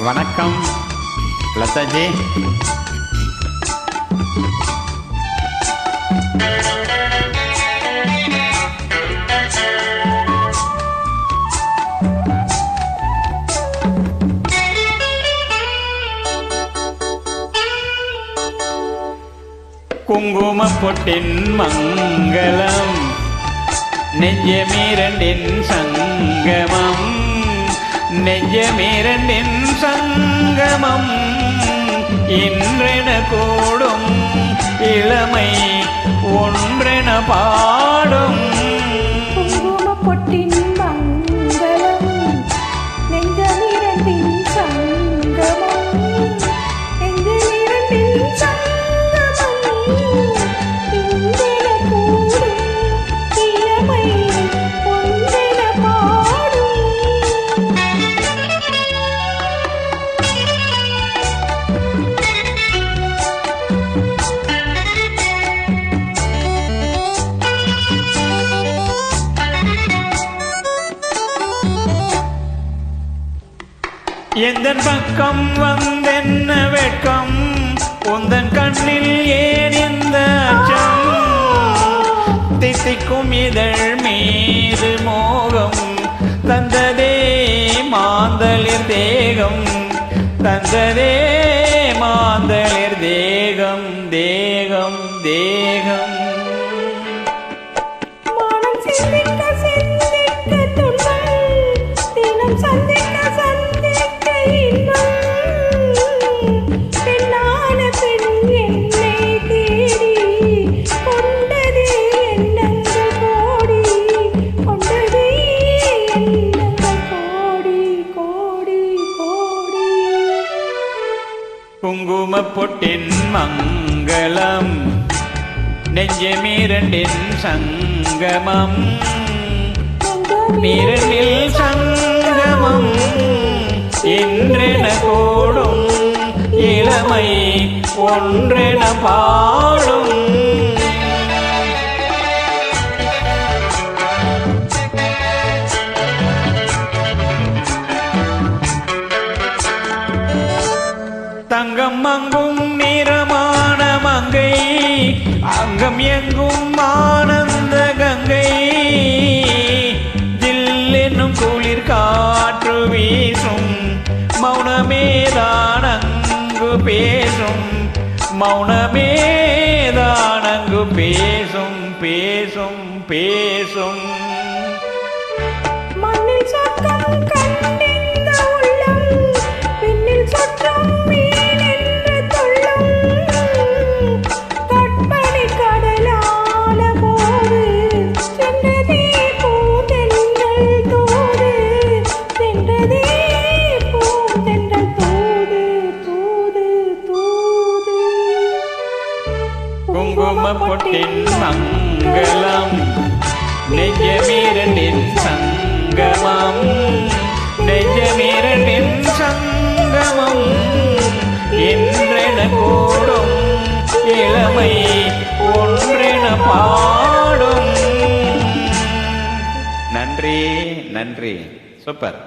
வணக்கம் லதாஜி. குங்குமப் பொட்டின் மங்களம் நெஞ்சமீரண்டின் சங்கமம், நெஞ்சமீரண்டின் சங்கமம் இன்றென கூடும் இளமை ஒன்றென பாடும். குங்குமப் பொட்டின் மங்களம் நெஞ்சமீரண்டின் சங்கமம், நெஞ்சமீரண்டின் சங்கமம் இன்றென கூடும் இளமை ஒன்றென பாடும். எந்தன் பக்கம் வந்தென்ன வெட்கம், உந்தன் கண்ணில் ஏன் இந்த அச்சம், தித்திக்கும் இதழ் மீது மோகம் தந்ததே மாந்தளிர் தேகம், தந்ததே மாந்தளிர் தேகம் தேகம் தேகம். மானம் சிந்திக்க சிந்திக்க துன்பம், தினம் சந்திக்க சந்திக்க இன்பம், பெண்ணான பெண் என்னை தேடி கொண்டதே எண்ணங்கள் கோடி, கொண்டதே எண்ணங்கள் கோடி கோடி கோடி. குங்குமப் பொட்டின் மங்களம் நெஞ்சமீரண்டின் சங்கமம், மீரண்டில் சங்கமம் இன்றென கூடும் இளமை ஒன்றென பாடும். தங்கம் அங்கும் நிறமான மங்கை, அங்கம் எங்கும் ஆனந்த கங்கை, ஜில்லென்னும் குளிர் காற்று வீசும், மௌனமேதான் அங்கு பேசும், மௌனமேதான் அங்கு பேசும் பேசும் பேசும். மண்ணில் சொர்க்கம் கண்டிந்த உள்ளம், விண்ணில் சொர்க்கம் மீன் என்று துள்ளும், கற்பனை கடலான போது சென்றதே பூந்தென்றல் தூது, சென்றதே பூந்தென்றல் தூது தூது தூது. குங்குமப் பொட்டின் மங்களம் நெஞ்சமீரண்டின் சங்கமம், நெஞ்சமீரண்டின் சங்கமம் என்றென கூடும் இளமை ஒன்றென பாடும். நன்றி நன்றி, சூப்பர்.